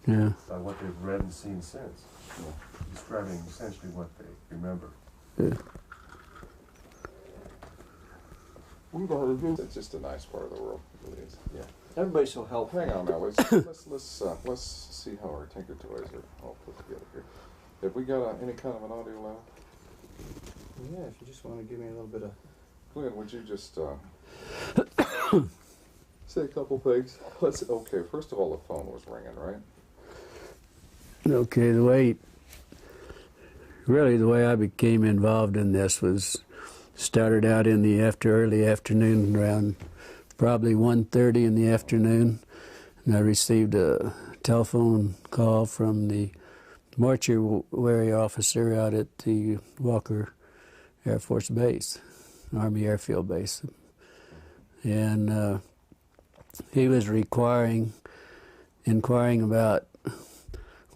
by what they've read and seen since, describing essentially what they remember. Yeah. It's just a nice part of the world. It really is. Yeah. Everybody's so helpful. Hang on now. Let's see how our Tinker Toys are all put together here. Have we got any kind of an audio level? Yeah, if you just want to give me a little bit of... Glenn, would you just say a couple things? Okay, first of all, the phone was ringing, right? Okay, the way I became involved in this was started out in the early afternoon, around probably 1:30 in the afternoon, and I received a telephone call from the mortuary officer out at the Walker Air Force Base, Army Airfield Base, and he was inquiring about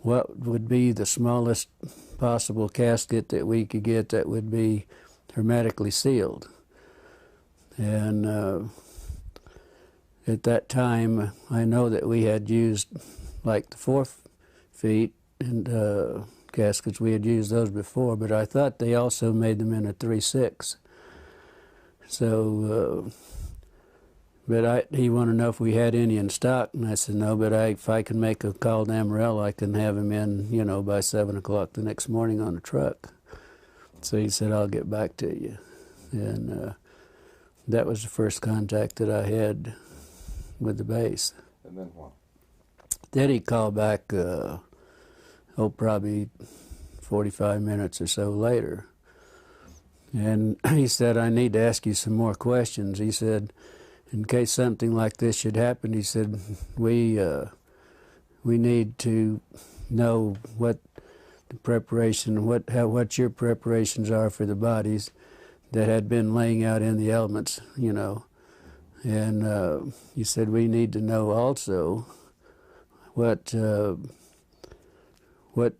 what would be the smallest possible casket that we could get that would be hermetically sealed. And at that time, I know that we had used like the 4 feet and caskets. We had used those before, but I thought they also made them in a 3/6. So, but he wanted to know if we had any in stock, and I said no, but if I can make a call to Amarillo, I can have him in, by 7 o'clock the next morning on a truck. So he said, I'll get back to you. And that was the first contact that I had with the base. And then what? Then he called back, probably 45 minutes or so later. And he said, I need to ask you some more questions. He said, in case something like this should happen, he said, we need to know what the preparation, what your preparations are for the bodies that had been laying out in the elements, And he said, we need to know also what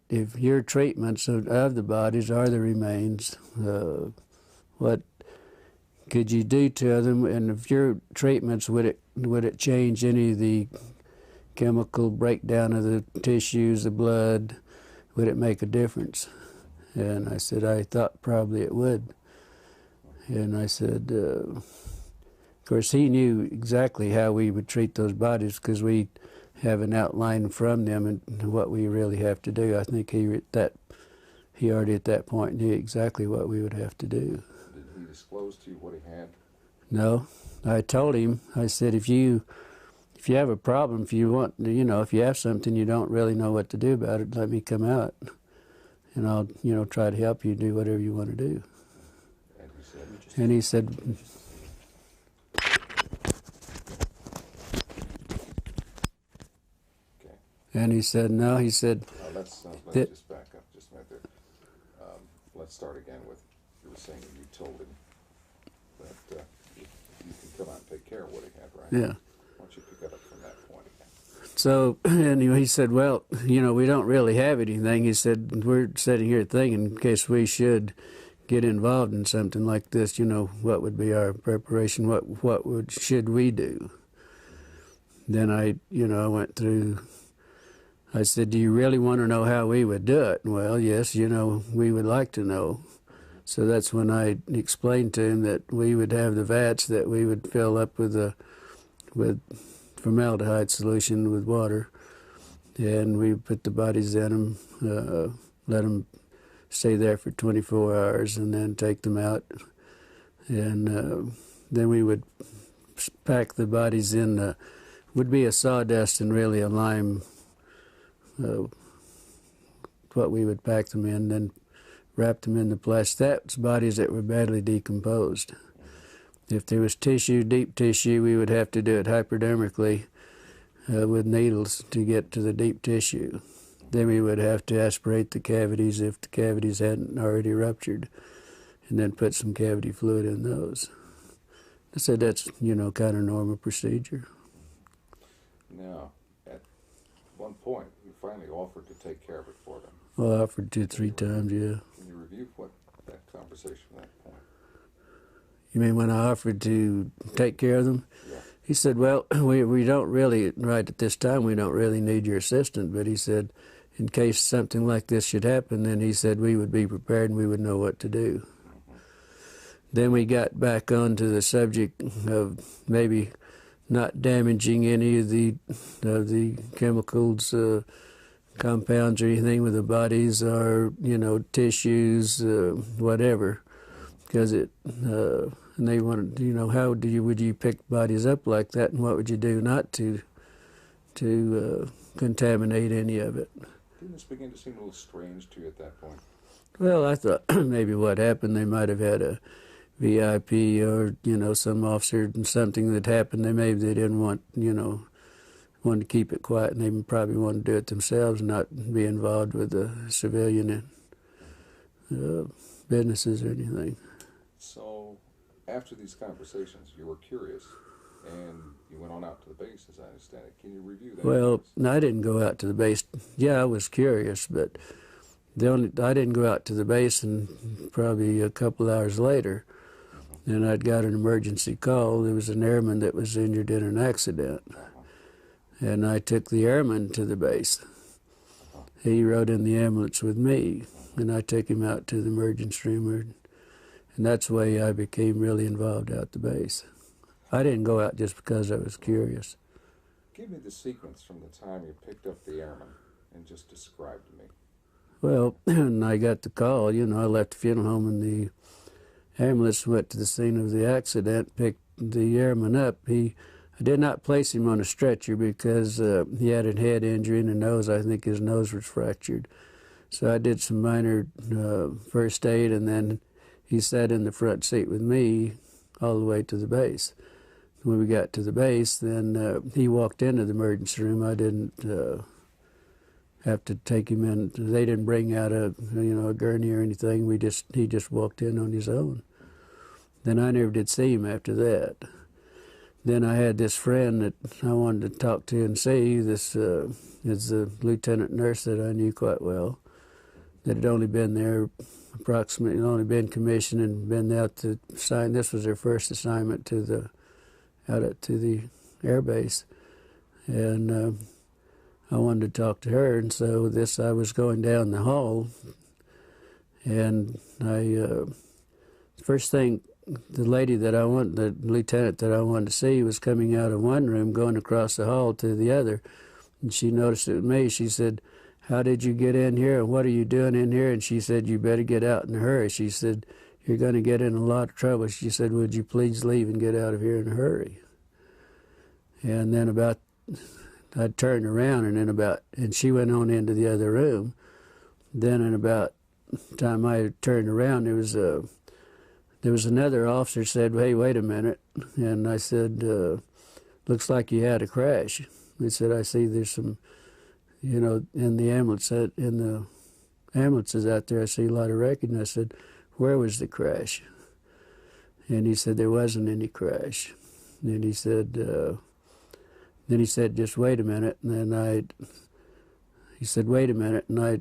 if your treatments of the bodies are the remains, what could you do to them, and if your treatments, would it change any of the chemical breakdown of the tissues, the blood? Would it make a difference? And I said, I thought probably it would. And I said, of course, he knew exactly how we would treat those bodies because we have an outline from them and what we really have to do. I think he already at that point knew exactly what we would have to do. Did he disclose to you what he had? No. I told him, I said, if you have a problem, if you want, if you have something you don't really know what to do about it, let me come out, and I'll, try to help you do whatever you want to do. And he said, okay. And he said, no, he said, let's just back up just a minute there. Let's start again with, you were saying that you told him that you can come out and take care of what he had, right? yeah. Why don't you pick it up from that point again? So, anyway, he said, well, we don't really have anything. He said, we're sitting here thinking in case we should get involved in something like this, what would be our preparation? Should we do? Then I went through, I said, do you really want to know how we would do it? Well, yes, we would like to know. So that's when I explained to him that we would have the vats that we would fill up with formaldehyde solution with water, and we put the bodies in them, let them stay there for 24 hours, and then take them out. And then we would pack the bodies in, would be a sawdust and really a lime, what we would pack them in, then wrap them in the plastic. That's bodies that were badly decomposed. If there was tissue, deep tissue, we would have to do it hypodermically with needles to get to the deep tissue. Then we would have to aspirate the cavities if the cavities hadn't already ruptured, and then put some cavity fluid in those. I said that's, kind of normal procedure. Now, at one point, you finally offered to take care of it for them. Well, I offered 2-3 times, yeah. Can you review what that conversation at that point? You mean when I offered to take care of them? Yeah. He said, well, we don't really, right at this time, we don't really need your assistance, but he said, in case something like this should happen, then he said we would be prepared and we would know what to do. Then we got back onto the subject of maybe not damaging any of the chemicals, compounds or anything with the bodies, or tissues, whatever, because and they wanted, how would you pick bodies up like that, and what would you do not to contaminate any of it? Didn't this begin to seem a little strange to you at that point? Well, I thought maybe what happened, they might have had a VIP or, some officer and something that happened. Maybe they didn't want, wanted to keep it quiet, and they probably wanted to do it themselves, not be involved with the civilian businesses or anything. So after these conversations, you were curious, and you went on out to the base, as I understand it. Can you review that? Well, no, I didn't go out to the base. Yeah, I was curious, but I didn't go out to the base, and probably a couple hours later, and I'd got an emergency call. There was an airman that was injured in an accident, and I took the airman to the base. He rode in the ambulance with me, and I took him out to the emergency room, and that's the way I became really involved out the base. I didn't go out just because I was curious. Give me the sequence from the time you picked up the airman and just describe to me. Well, when I got the call, I left the funeral home, and the ambulance went to the scene of the accident, picked the airman up. I did not place him on a stretcher because he had a head injury in the nose. I think his nose was fractured. So I did some minor first aid, and then he sat in the front seat with me all the way to the base. When we got to the base, then he walked into the emergency room. I didn't have to take him in. They didn't bring out a gurney or anything. He just walked in on his own. Then I never did see him after that. Then I had this friend that I wanted to talk to and see. This is a lieutenant nurse that I knew quite well, that had only been there only been commissioned and been out to sign. This was her first assignment out to the air base. And I wanted to talk to her, and so I was going down the hall, and first thing, the lieutenant that I wanted to see was coming out of one room, going across the hall to the other, and she noticed it was me. She said, "How did you get in here, and what are you doing in here?" And she said, "You better get out in a hurry." She said, "You're going to get in a lot of trouble." She said, "Would you please leave and get out of here in a hurry?" And then I turned around, and she went on into the other room. Then in about the time I turned around, there was another officer said, "Hey, wait a minute." And I said, "Looks like you had a crash." He said, "I see there's some, in the ambulances out there, I see a lot of wreckage." And I said, "Where was the crash?" And he said, "There wasn't any crash." And he said, "Just wait a minute." And then he said, "Wait a minute." And I,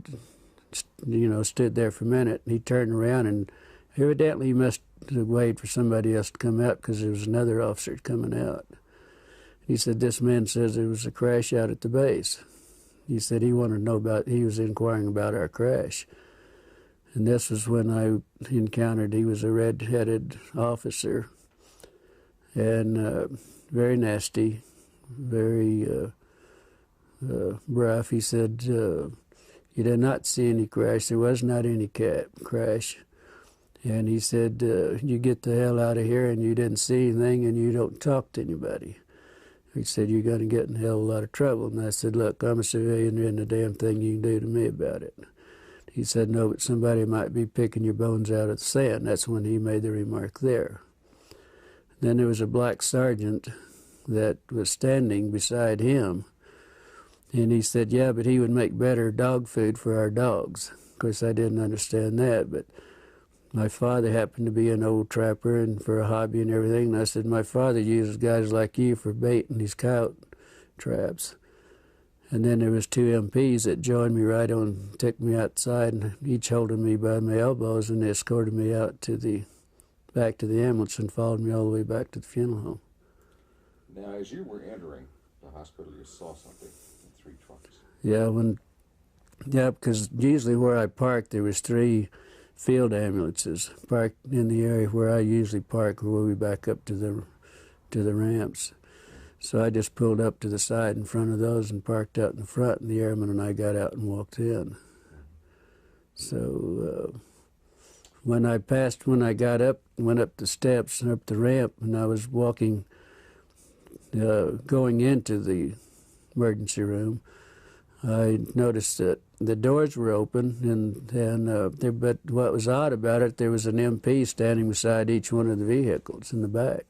stood there for a minute. And he turned around, and evidently he must have waited for somebody else to come out, because there was another officer coming out. He said, "This man says there was a crash out at the base." He said he wanted to know he was inquiring about our crash. And this was when I encountered, he was a red-headed officer, and very nasty, very rough. He said, "You did not see any crash. There was not any crash." And he said, "You get the hell out of here, and you didn't see anything, and you don't talk to anybody." He said, "You're going to get in a hell of a lot of trouble." And I said, "Look, I'm a civilian. There isn't a damn thing you can do to me about it." He said, "No, but somebody might be picking your bones out of the sand." That's when he made the remark there. Then there was a black sergeant that was standing beside him, and he said, "Yeah, but he would make better dog food for our dogs." Of course, I didn't understand that, but my father happened to be an old trapper and for a hobby and everything. And I said, "My father uses guys like you for bait in these coyote traps." And then there was two MPs that joined me right on, took me outside, and each holding me by my elbows, and they escorted me out back to the ambulance and followed me all the way back to the funeral home. Now, as you were entering the hospital, you saw something in 3 trucks. Yeah, because usually where I parked, there was 3 field ambulances parked in the area where I usually park, where we back up to the ramps. So I just pulled up to the side in front of those and parked out in the front, and the airman and I got out and walked in. So when I got up, went up the steps and up the ramp, and I was walking, going into the emergency room, I noticed that the doors were open, but what was odd about it, there was an MP standing beside each one of the vehicles in the back,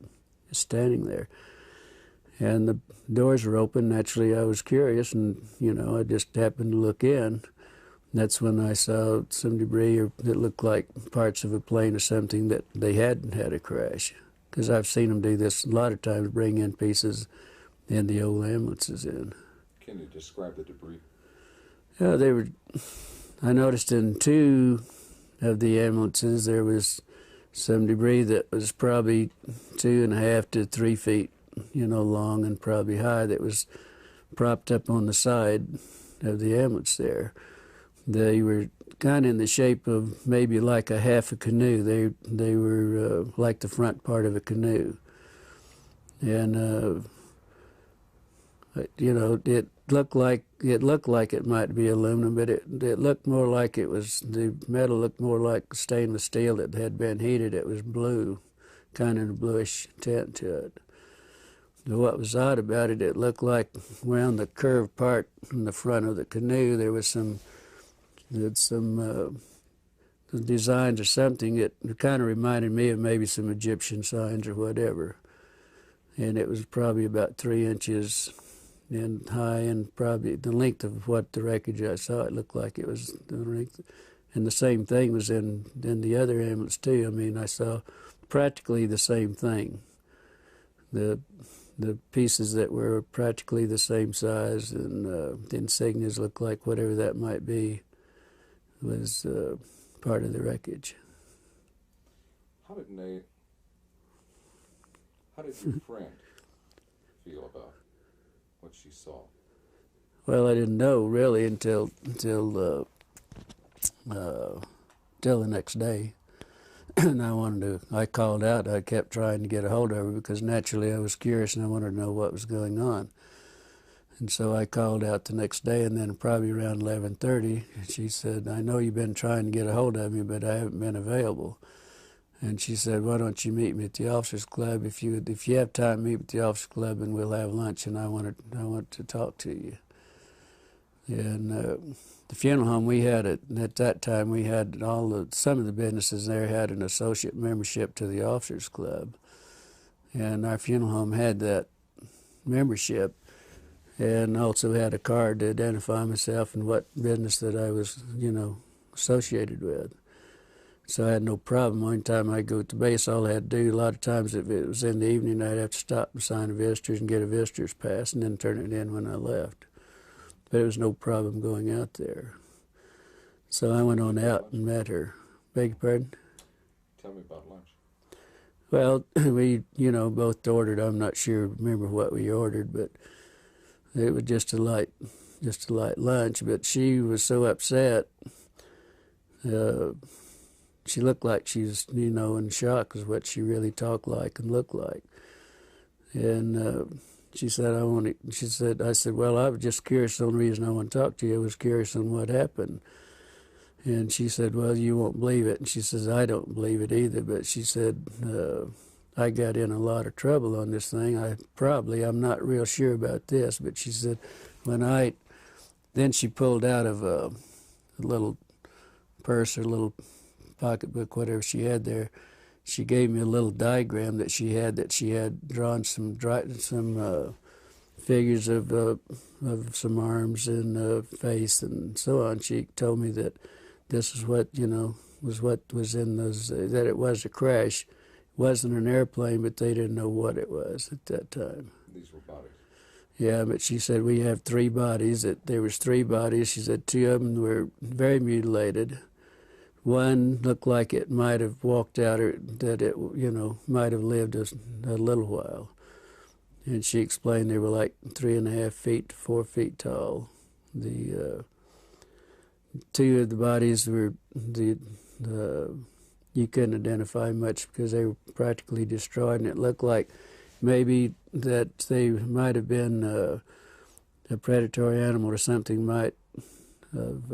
just standing there. And the doors were open. Naturally, I was curious, and, I just happened to look in. That's when I saw some debris that looked like parts of a plane or something, that they hadn't had a crash. Because I've seen them do this a lot of times, bring in pieces in the old ambulances in. Can you describe the debris? Yeah, I noticed in 2 of the ambulances there was some debris that was probably 2.5 to 3 feet, long and probably high, that was propped up on the side of the ambulance there. They were kind of in the shape of maybe like a half a canoe. They were like the front part of a canoe. And, it looked like it might be aluminum, but it looked more like the metal looked more like stainless steel that had been heated. It was blue, kind of a bluish tint to it. But what was odd about it, it looked like around the curved part in the front of the canoe, there was some designs or something. It kind of reminded me of maybe some Egyptian signs or whatever. And it was probably about 3 inches in high, and probably the length of what the wreckage I saw, it looked like it was the length. And the same thing was in the other ambulance too. I mean, I saw practically the same thing. The pieces that were practically the same size, and the insignias looked like whatever that might be was part of the wreckage. How did your friend feel about what she saw? Well, I didn't know really until the next day. And I called out. I kept trying to get a hold of her because naturally I was curious and I wanted to know what was going on. And so I called out the next day, and then probably around 11:30, she said, "I know you've been trying to get a hold of me, but I haven't been available." And she said, "Why don't you meet me at the officers club? If you have time, meet at the officers club, and we'll have lunch. And I want to talk to you." And the funeral home we had at that time, we had some of the businesses there had an associate membership to the officers club, and our funeral home had that membership, and also had a card to identify myself and what business that I was, associated with. So I had no problem. One time I'd go to base, all I had to do, a lot of times if it was in the evening, I'd have to stop and sign a visitor's and get a visitor's pass and then turn it in when I left. But there was no problem going out there. So I went on out and met her. Beg your pardon? Tell me about lunch. Well, we, both ordered. I'm not sure, remember what we ordered, but it was just a light lunch. But she was so upset. She looked like she was, in shock, is what she really talked like and looked like. And she said, I said, "Well, I was just curious. The only reason I want to talk to you, I was curious on what happened." And she said, "Well, you won't believe it." And she says, "I don't believe it either." But she said, "I got in a lot of trouble on this thing. I'm not real sure about this." But she said, then she pulled out of a little purse or little pocketbook, whatever she had there. She gave me a little diagram that she had drawn some figures of some arms and face and so on. She told me that this is what was in those, that it was a crash. It wasn't an airplane, but they didn't know what it was at that time. These were bodies. Yeah, but she said we have 3 bodies. That there was 3 bodies. She said 2 of them were very mutilated. One looked like it might have walked out, or that it, might have lived a little while. and she explained they were like 3.5 feet to 4 feet tall. The two of the bodies were you couldn't identify much because they were practically destroyed, and it looked like maybe that they might have been a predatory animal or something might have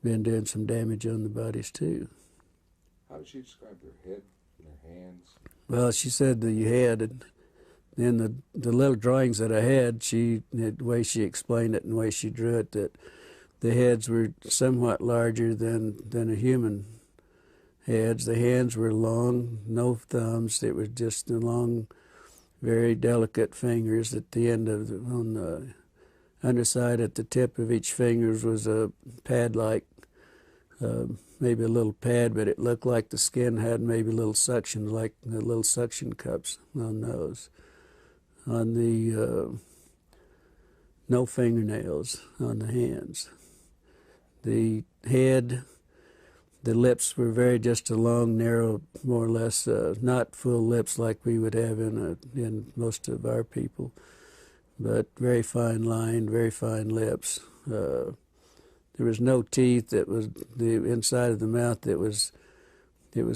been doing some damage on the bodies too. How did she describe their head and their hands? Well, she said the head, and then the little drawings that I had, the way she explained it and the way she drew it, that the heads were somewhat larger than a human heads. The hands were long, no thumbs. It was just the long, very delicate fingers at the end of on the underside at the tip of each fingers was a pad-like, maybe a little pad, but it looked like the skin had maybe little suction, like the little suction cups on those. On the no fingernails on the hands. The head, the lips were very just a long, narrow, more or less, not full lips like we would have in most of our people, but very fine lined, very fine lips. There was no teeth. That was the inside of the mouth. It was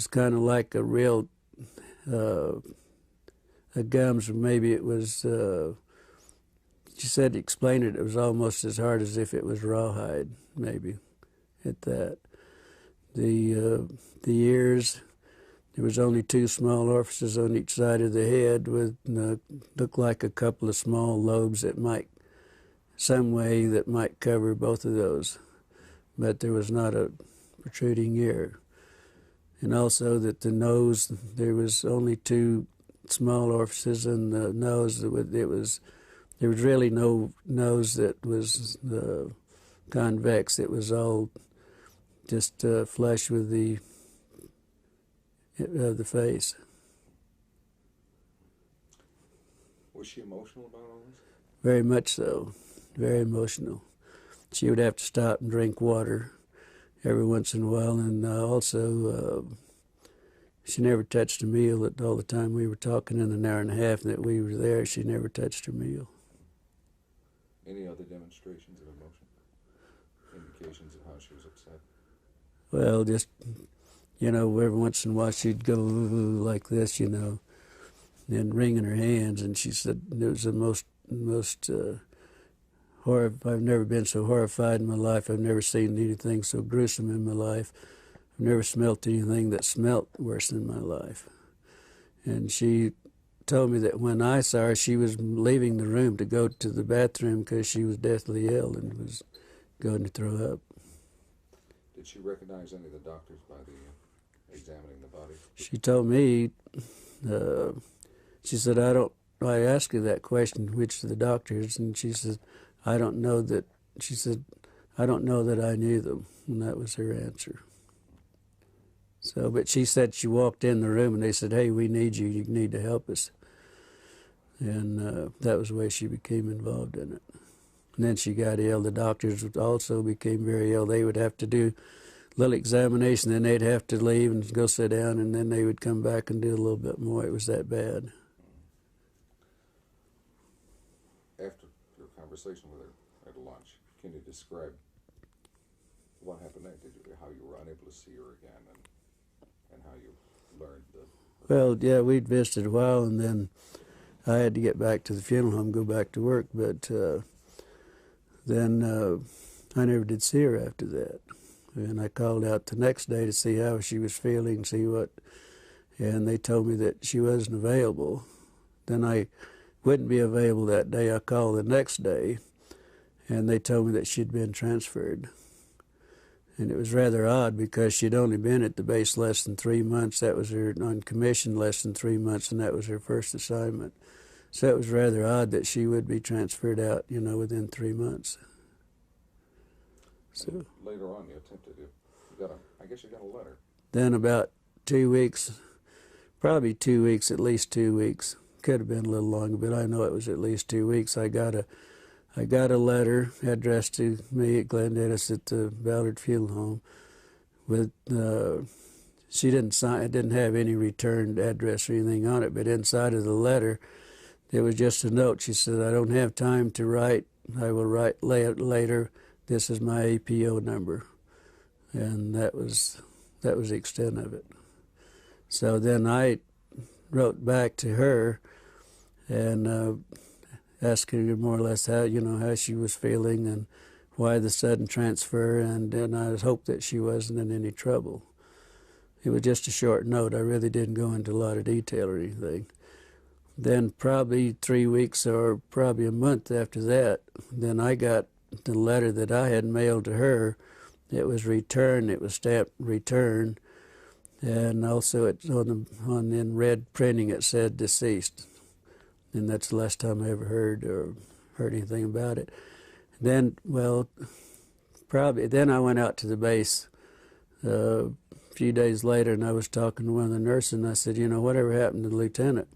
kind of like a real a gums, or maybe it was. She said to explain it. It was almost as hard as if it was rawhide, maybe, at that. The ears. There was only 2 small orifices on each side of the head with looked like a couple of small lobes that might, some way that might cover both of those. But there was not a protruding ear. And also that the nose, there was only 2 small orifices in the nose. There was really no nose that was convex. It was all just flush with the face. Was she emotional about all this? Very much so. Very emotional. She would have to stop and drink water every once in a while, and also she never touched a meal. All the time we were talking in an hour and a half that we were there, she never touched her meal. Any other demonstrations of emotion? Indications of how she was upset? Well, just, every once in a while she'd go like this, and wringing her hands, and she said it was the most I've never been so horrified in my life. I've never seen anything so gruesome in my life. I've never smelt anything that smelt worse in my life. And she told me that when I saw her, she was leaving the room to go to the bathroom because she was deathly ill and was going to throw up. Did she recognize any of the doctors by the examining the body? She told me, she said, I asked her that question, which of the doctors, and she said, I don't know that I knew them, and that was her answer. So, but she said she walked in the room and they said, hey, we need you, you need to help us. And that was the way she became involved in it. And then she got ill. The doctors also became very ill. They would have to do a little examination, then they'd have to leave and go sit down, and then they would come back and do a little bit more. It was that bad. After your conversation with her at lunch, can you describe what happened next? How you were unable to see her again, and how you learned the... Well, yeah, we'd visited a while, and then I had to get back to the funeral home, go back to work, but then I never did see her after that. And I called out the next day to see how she was feeling, and they told me that she wasn't available. Then I wouldn't be available that day. I called the next day, and they told me that she'd been transferred. And it was rather odd because she'd only been at the base less than 3 months. That was her on commission less than 3 months, and that was her first assignment. So it was rather odd that she would be transferred out, within 3 months. So later on, you attempted to, I guess you got a letter. Then about 2 weeks, probably 2 weeks, at least 2 weeks. Could have been a little longer, but I know it was at least 2 weeks. I got a letter addressed to me at Glendennis at the Ballard Funeral Home. she didn't sign. It didn't have any returned address or anything on it, but inside of the letter, there was just a note. She said, "I don't have time to write. I will write later. This is my APO number," and that was the extent of it. So then I wrote back to her and asked her more or less how she was feeling and why the sudden transfer, and I hoped that she wasn't in any trouble. It was just a short note. I really didn't go into a lot of detail or anything. Then probably 3 weeks or probably a month after that, then I got the letter that I had mailed to her. It was returned. It was stamped return, and also it's in red printing it said deceased. And that's the last time I ever heard anything about it. Then, then I went out to the base a few days later, and I was talking to one of the nurses, and I said, whatever happened to the lieutenant?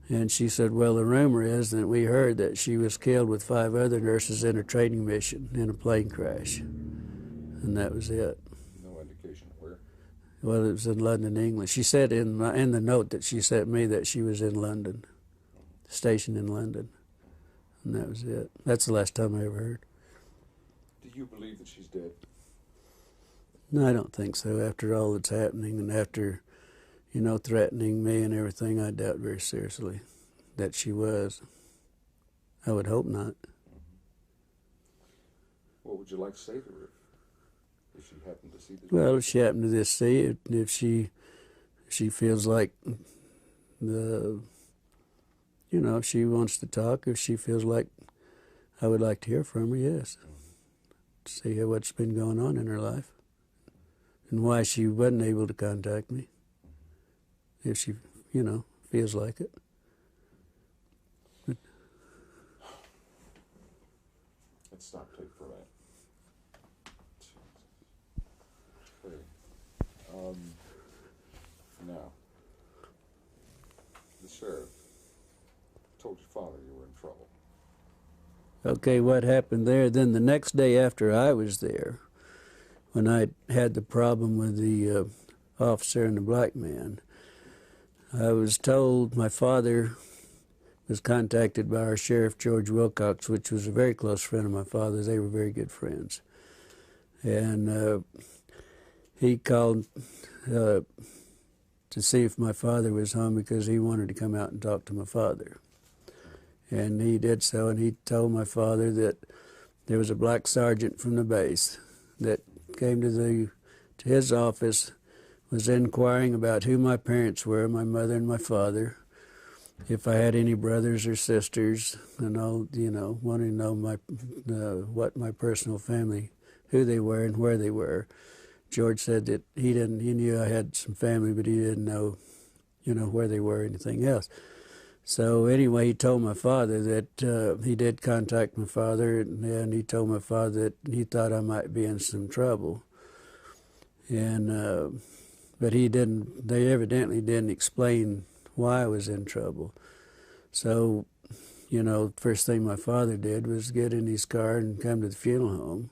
And she said, well, the rumor is that we heard that she was killed with 5 other nurses in a training mission in a plane crash. And that was it. No indication of where? Well, it was in London, England. She said in the note that she sent me that she was in London, stationed in London. And that was it. That's the last time I ever heard. Do you believe that she's dead? No, I don't think so. After all that's happening and after, threatening me and everything, I doubt very seriously that she was. I would hope not. What would you like to say to her if she happened to see this? Well, if she happened to just see it, if she feels like if she wants to talk, if she feels like I would like to hear from her, yes. See what's been going on in her life and why she wasn't able to contact me. If she, feels like it. But Let's stop tape for a minute. Okay. Now, the sheriff told your father you were in trouble. okay, what happened there? Then the next day after I was there, when I had the problem with the officer and the black man, I was told my father was contacted by our sheriff, George Wilcox, which was a very close friend of my father's. They were very good friends. And he called to see if my father was home because he wanted to come out and talk to my father. And he did so, and he told my father that there was a black sergeant from the base that came to his office, was inquiring about who my parents were, my mother and my father, if I had any brothers or sisters, and all, wanting to know what my personal family, who they were and where they were. George said that he knew I had some family, but he didn't know, where they were or anything else. So anyway, he told my father that he did contact my father, and he told my father that he thought I might be in some trouble. And but they evidently didn't explain why I was in trouble. So, first thing my father did was get in his car and come to the funeral home.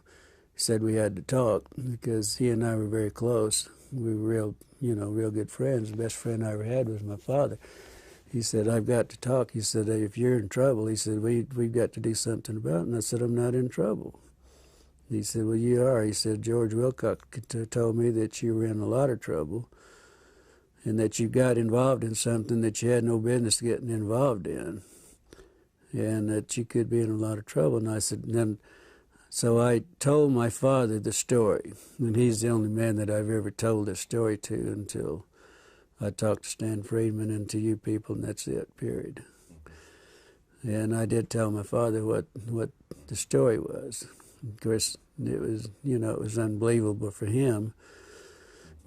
He said we had to talk because he and I were very close. We were real good friends. The best friend I ever had was my father. He said, I've got to talk. He said, if you're in trouble, he said, we've got to do something about it. And I said, I'm not in trouble. He said, well, you are. He said, George Wilcox told me that you were in a lot of trouble and that you got involved in something that you had no business getting involved in and that you could be in a lot of trouble. And I said, so I told my father the story, and he's the only man that I've ever told this story to until I talked to Stan Friedman and to you people, and that's it, period. And I did tell my father what the story was. Of course, it was unbelievable for him.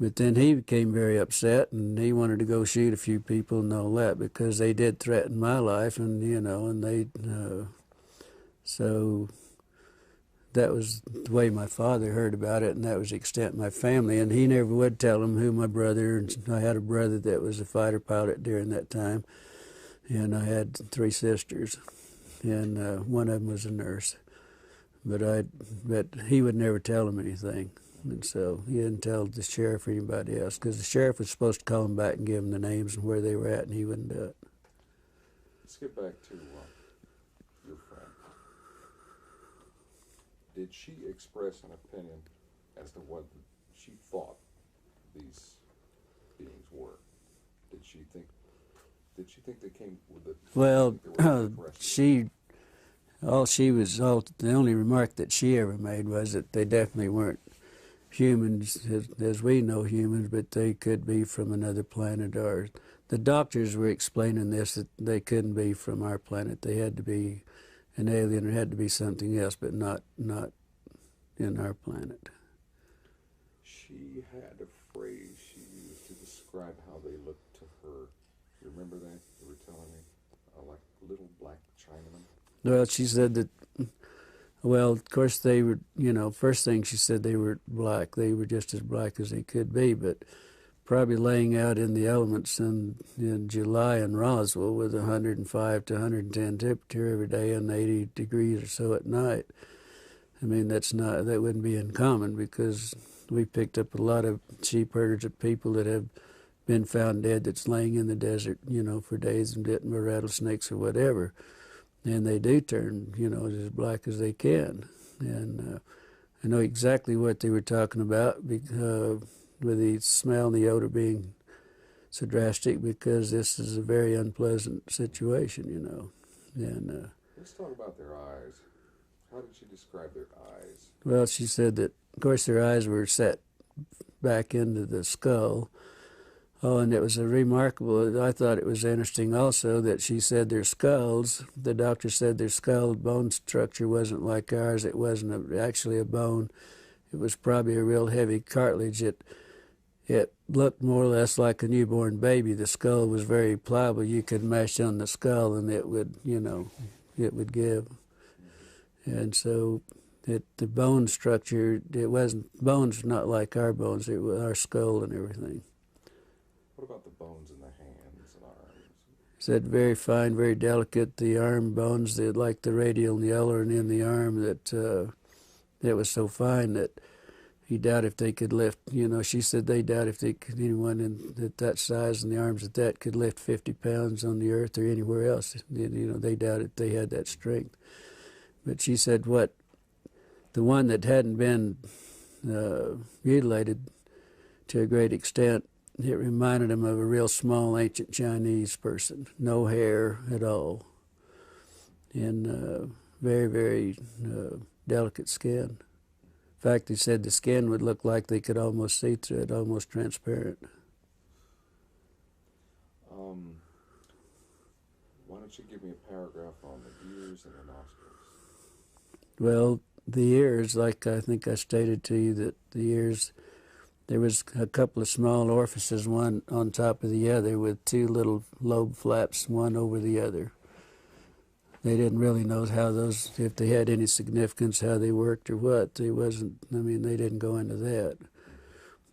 But then he became very upset, and he wanted to go shoot a few people and all that because they did threaten my life, and so that was the way my father heard about it, and that was the extent of my family. And he never would tell him who my brother, and I had a brother that was a fighter pilot during that time, and I had 3 sisters, and one of them was a nurse. But he would never tell him anything. And so he didn't tell the sheriff or anybody else, because the sheriff was supposed to call him back and give him the names and where they were at, and he wouldn't do it. Let's get back to your friend. Did she express an opinion as to what she thought these beings were? Did she think they came with it? Well, the only remark that she ever made was that they definitely weren't humans as we know humans, but they could be from another planet. Or the doctors were explaining this, that they couldn't be from our planet. They had to be an alien, or had to be something else, but not in our planet. She had a phrase she used to describe how they looked to her. You remember that? You were telling me, like little black Chinamen. Well, she said that. Well, of course they were. First thing she said, they were black. They were just as black as they could be, but probably laying out in the elements in July in Roswell with 105 to 110 temperature every day and 80 degrees or so at night. I mean, that wouldn't be uncommon, because we picked up a lot of sheep herders of people that have been found dead that's laying in the desert, for days and bitten by rattlesnakes or whatever. And they do turn, as black as they can. And I know exactly what they were talking about, because, with the smell and the odor being so drastic, because this is a very unpleasant situation, And let's talk about their eyes. How did she describe their eyes? Well, she said that, of course, their eyes were set back into the skull. Oh, and it was I thought it was interesting also that she said their skulls, the doctor said their skull bone structure wasn't like ours. It wasn't actually a bone. It was probably a real heavy cartilage. It looked more or less like a newborn baby. The skull was very pliable. You could mash on the skull and it would, it would give. And so the bone structure, bones not like our bones, it was our skull and everything. What about the bones in the hands and arms? Said very fine, very delicate. The arm bones, like the radial and the ulnar and in the arm, that was so fine that he doubted if they could lift. She said they doubt if anyone at that size and the arms at that could lift 50 pounds on the earth or anywhere else. They doubted they had that strength. But she said the one that hadn't been mutilated to a great extent, it reminded him of a real small ancient Chinese person, no hair at all, and very, very delicate skin. In fact, he said the skin would look like they could almost see through it, almost transparent. Why don't you give me a paragraph on the ears and the nostrils? Well, the ears, like I think I stated to you, that the ears, there was a couple of small orifices, one on top of the other, with two little lobe flaps, one over the other. They didn't really know if they had any significance, how they worked or what. They didn't go into that.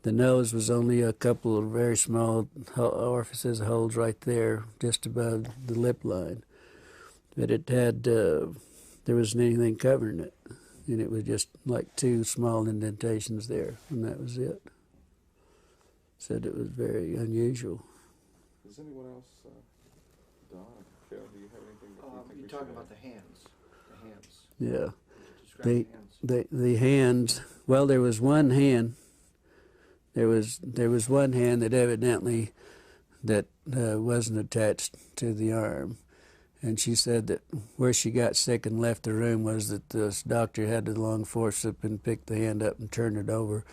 The nose was only a couple of very small orifices, holes right there, just above the lip line. But it had, there wasn't anything covering it. And it was just like two small indentations there, and that was it. Said it was very unusual. Does anyone else, Don, Phil, do you have anything that you think you're we talking should about add? the hands. The hands. Yeah. Describe the hands. The hands, well, there was one hand. There was one hand that evidently wasn't attached to the arm. And she said that where she got sick and left the room was that this doctor had the long forceps and picked the hand up and turned it over.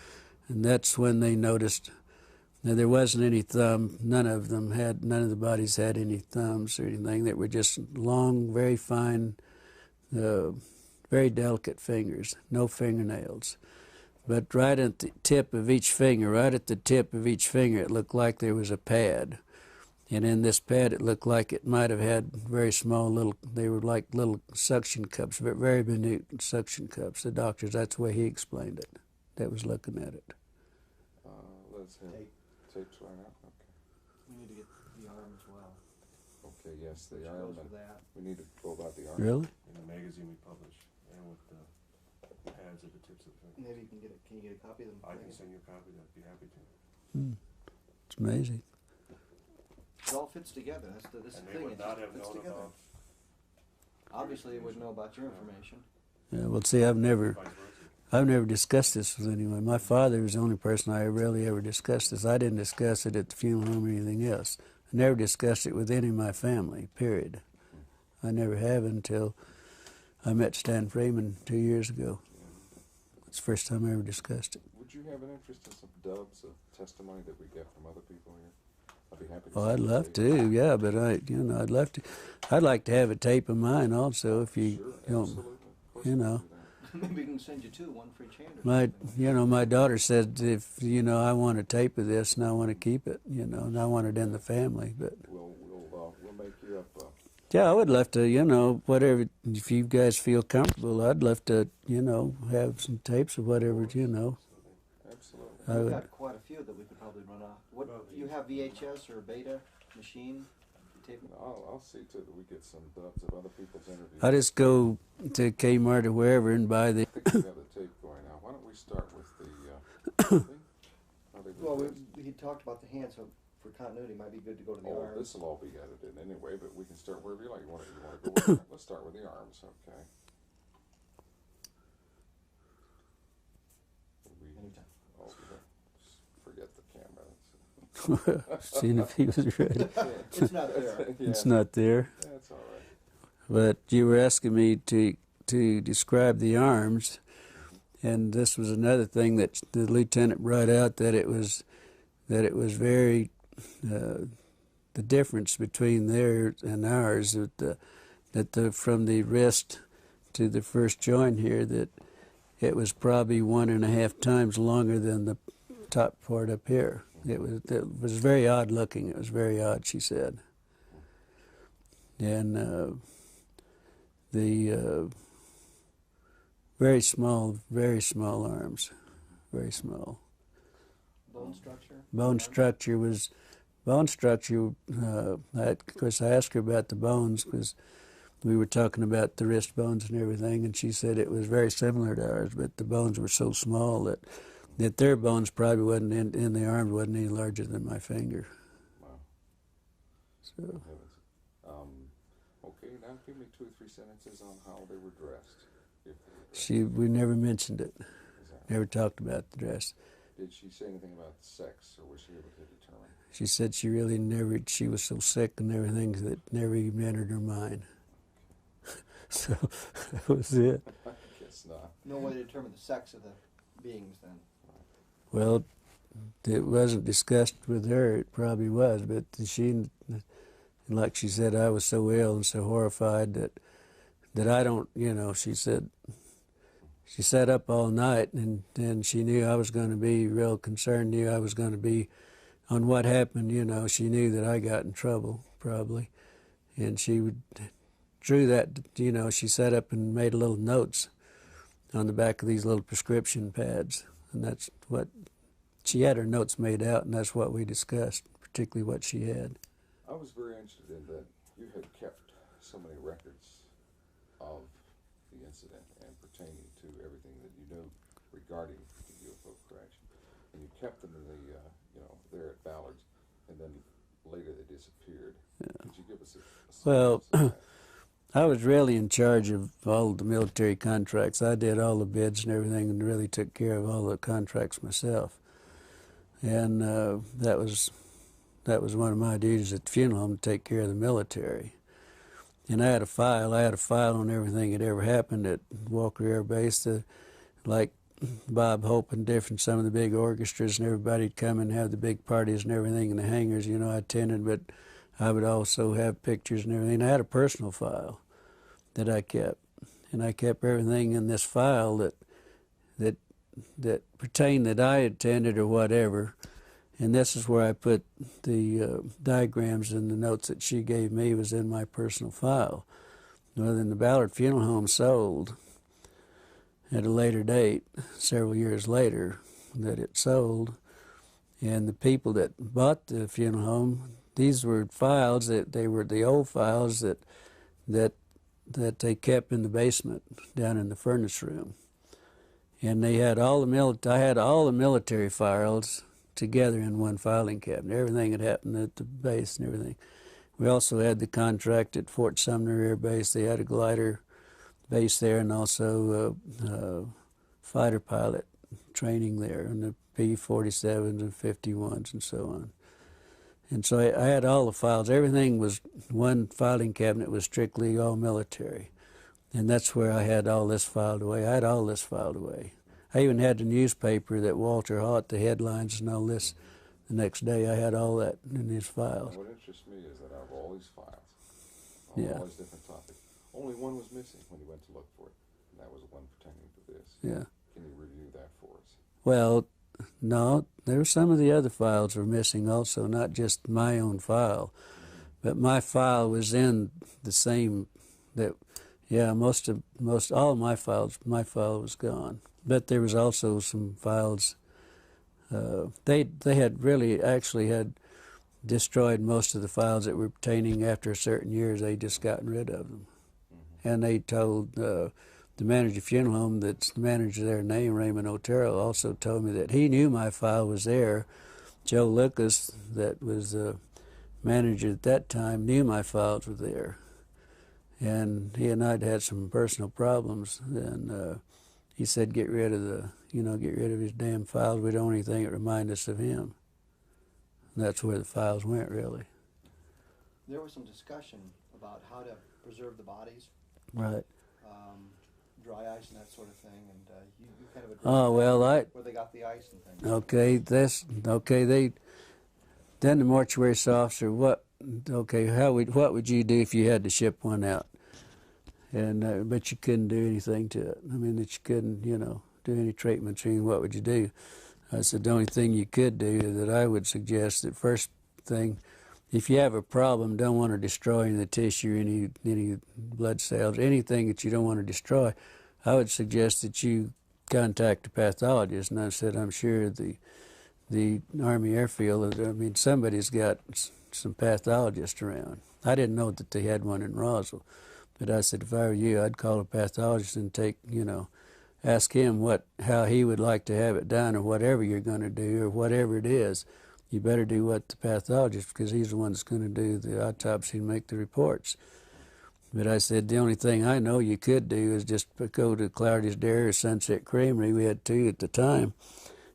And that's when they noticed that there wasn't any thumb. None of the bodies had any thumbs or anything. They were just long, very fine, very delicate fingers, no fingernails. But right at the tip of each finger, it looked like there was a pad. And in this pad, it looked like it might have had very small they were like little suction cups, but very minute suction cups. The doctors, that's the way he explained it, that was looking at it. Let's have tapes right now. Okay. We need to get the arm as well. Okay, yes, the Which arm. goes with that. We need to go about the arm. Really? In the magazine we publish, and with pads at the tips of the fingers. Maybe you can get can you get a copy of them? I can send you a copy, I'd be happy to. It's amazing. It all fits together. That's the And they thing. would It not just have fits known together. about Obviously, it would know about your information. Yeah, well, see, I've never vice discussed this with anyone. My father was the only person I really ever discussed this. I didn't discuss it at the funeral home or anything else. I never discussed it with any of my family, period. I never have until I met Stan Freeman 2 years ago. It's the first time I ever discussed it. Would you have an interest in some dubs of testimony that we get from other people here? I'd be happy to. Oh, I'd send you love tape. to, yeah, but I'd love to. I'd like to have a tape of mine also, if you, Sure, don't, absolutely. Of course you we can know. do that. Maybe we can send you two, one for each hand. Or my, something. my daughter said if, I want a tape of this and I want to keep it, and I want it in the family, but. We'll make you up. Yeah, I would love to, whatever, if you guys feel comfortable, I'd love to, have some tapes of whatever, Absolutely. I We've would. got quite a few that we could probably run off. What you have VHS or Beta machine? Tape? I'll see to that we get some dubs of other people's interviews. I just go to Kmart or wherever and buy the. I think we have the tape going now. Why don't we start with the thing? How they Well, request. he talked about the hand, so for continuity, it might be good to go to the Oh, arms. this will all be edited anyway, but we can start wherever you like. You want to go with the, let's start with the arms, okay? Anytime. Oh, forget the camera. Seeing if he was ready. It's not there. Yeah, It's not there. that's all right. But you were asking me to describe the arms, and this was another thing that the lieutenant brought out, that it was very the difference between theirs and ours, from the wrist to the first joint here, that it was probably 1.5 times longer than the top part up here. It was very odd looking. It was very odd, she said. And the very small arms, very small. Bone structure? Bone structure. Of course, I asked her about the bones because we were talking about the wrist bones and everything, and she said it was very similar to ours, but the bones were so small that their bones probably wasn't in the arm wasn't any larger than my finger. Wow. So Heavens. Okay, now give me 2 or 3 sentences on how they were dressed. If they were dressed. we never mentioned it. Is that Never right? talked about the dress. Did she say anything about sex, or was she able to determine? She said she really never. She was so sick and everything that never even entered her mind. So that was it. I guess not. No way to determine the sex of the beings then. Well, it wasn't discussed with her. It probably was, but she, like she said, I was so ill and so horrified that I don't. She said. She sat up all night, and she knew I was going to be real concerned. Knew I was going to be on what happened. She knew that I got in trouble probably, and she drew that. She sat up and made little notes on the back of these little prescription pads, and that's what she had her notes made out, and that's what we discussed, particularly what she had. I was very interested in that you had kept so many records of the incident and pertaining to everything that you knew regarding the UFO crash, and you kept them in the there at Ballard's, and then later they disappeared. Yeah. Could you give us a Well, sense of that? I was really in charge of all the military contracts. I did all the bids and everything, and really took care of all the contracts myself. And that was one of my duties at the funeral home, to take care of the military. And I had a file on everything that ever happened at Walker Air Base. Like Bob Hope and some of the big orchestras, and everybody'd come and have the big parties and everything in the hangars. I attended, but I would also have pictures and everything. I had a personal file that I kept, and I kept everything in this file that pertained that I attended or whatever. And this is where I put the diagrams and the notes that she gave me was in my personal file. Well, then the Ballard Funeral Home sold at a later date, several years later, that it sold. And the people that bought the funeral home, these were files they were the old files that they kept in the basement down in the furnace room. and they had all I had all the military files together in one filing cabinet. Everything had happened at the base and everything. We also had the contract at Fort Sumner Air Base. They had a glider base there, and also fighter pilot training there, and the P-47s and 51s and so on. And so I had all the files. Everything was, one filing cabinet was strictly all military. And that's where I had all this filed away. I had all this filed away. I even had the newspaper that Walter Haut, the headlines and all this, the next day I had all that in his files. And what interests me is that out of all these files, Yeah. all these different topics, only one was missing when you went to look for it, and that was the one pertaining to this. Yeah. Can you review that for us? Well, no, there were some of the other files were missing also, not just my own file, but my file was in the same, that, yeah, most all of my file was gone. But there was also some files, they had really actually had destroyed most of the files that were pertaining after certain years. They just gotten rid of them. And they told the manager of the funeral home, that's the manager there named Raymond Otero, also told me that he knew my file was there. Joe Lucas, that was the manager at that time, knew my files were there. And he and I'd had some personal problems, and he said, get rid of his damn files. We don't want anything that remind us of him. And that's where the files went, really. There was some discussion about how to preserve the bodies, Right. dry ice and that sort of thing, and you kind of addressed Oh, well, where they got the ice and things. Then the mortuary officer, what would you do if you had to ship one out? And but you couldn't do anything to it. I mean, that you couldn't, do any treatments. I mean, what would you do? I said the only thing you could do, that I would suggest, that first thing, if you have a problem, don't want to destroy any of the tissue, any blood cells, anything that you don't want to destroy, I would suggest that you contact a pathologist. And I said, I'm sure the Army Airfield, I mean, somebody's got some pathologists around. I didn't know that they had one in Roswell. But I said, if I were you, I'd call a pathologist and ask him how he would like to have it done, or whatever you're going to do, or whatever it is. You better do what the pathologist, because he's the one that's going to do the autopsy and make the reports. But I said, the only thing I know you could do is just go to Clardy's Dairy or Sunset Creamery, we had 2 at the time,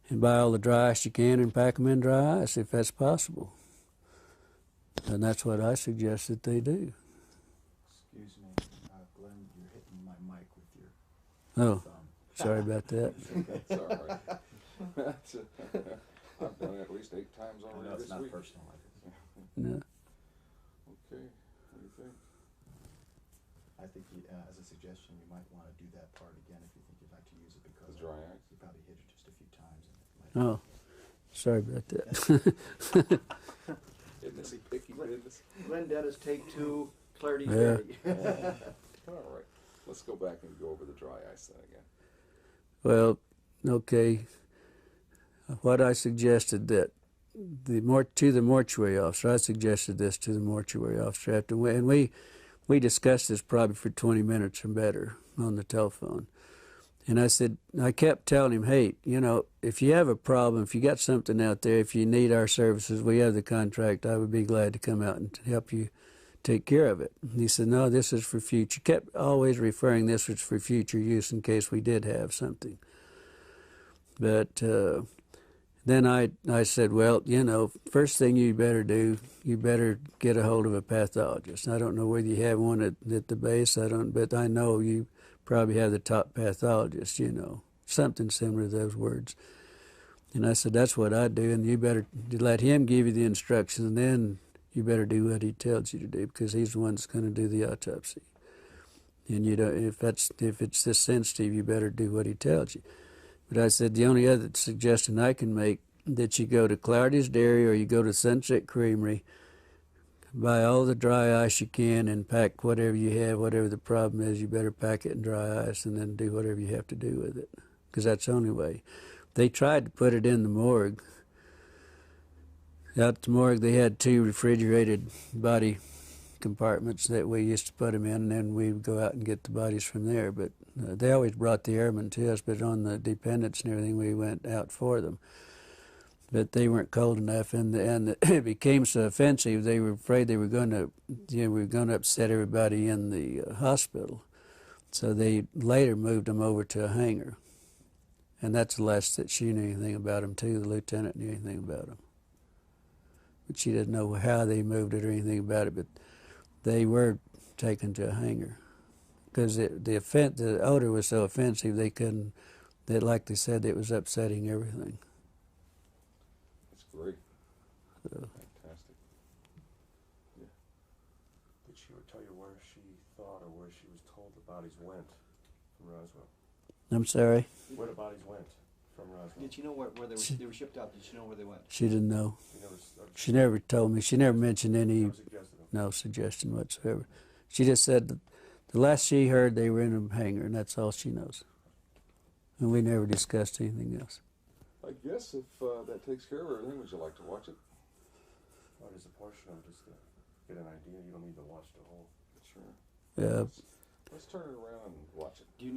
and buy all the dry ice you can and pack them in dry ice, if that's possible. And that's what I suggest that they do. Excuse me, Glenn, you're hitting my mic with your Oh, sorry about that. That's all right. I've done it at least 8 times I already know this it's not week. personal like this. No. Okay, what do you think? I think as a suggestion, you might want to do that part again if you think you'd like to use it, because The dry ice? you probably hit it just a few times. And it might Oh, sorry about that. Isn't this picky business? Glenn Dennis, take 2, Clarity Yeah. Dairy. All right, let's go back and go over the dry ice then again. Well, okay. What I suggested to the mortuary officer, I suggested this to the mortuary officer and we discussed this probably for 20 minutes or better on the telephone. And I kept telling him, hey, if you have a problem, if you got something out there, if you need our services, we have the contract, I would be glad to come out and help you take care of it. And he said, no, this is for future. Kept always referring this was for future use in case we did have something. But then I said, well, first thing you better do, you better get a hold of a pathologist. I don't know whether you have one at the base, but I know you probably have the top pathologist, something similar to those words. And I said, that's what I do, and you better let him give you the instructions, and then you better do what he tells you to do, because he's the one that's going to do the autopsy. And if it's this sensitive, you better do what he tells you. But I said, the only other suggestion I can make, that you go to Clardy's Dairy or you go to Sunset Creamery, buy all the dry ice you can and pack whatever you have, whatever the problem is, you better pack it in dry ice and then do whatever you have to do with it, because that's the only way. They tried to put it in the morgue. Out at the morgue, they had 2 refrigerated body compartments that we used to put them in, and then we would go out and get the bodies from there. But they always brought the airmen to us, but on the dependents and everything, we went out for them. But they weren't cold enough, and it became so offensive. They were afraid they were going to, we were going to upset everybody in the hospital. So they later moved them over to a hangar, and that's the last that she knew anything about them too. The lieutenant knew anything about them, but she didn't know how they moved it or anything about it. But they were taken to a hangar because the odor was so offensive they couldn't. That, like they said, it was upsetting everything. Great. So. Fantastic. Yeah. Did she ever tell you where she thought or where she was told the bodies went from Roswell? I'm sorry? Where the bodies went from Roswell? Did you know where they were shipped out? Did you know where they went? She didn't know. She She never told me. She never mentioned any, never suggested them. no suggestion whatsoever. She just said that the last she heard they were in a hangar, and that's all she knows. And we never discussed anything else. I guess if that takes care of everything, would you like to watch it? What is a portion of it, just to get an idea? You don't need to watch the whole. Sure. Yeah. Let's turn it around and watch it. Do you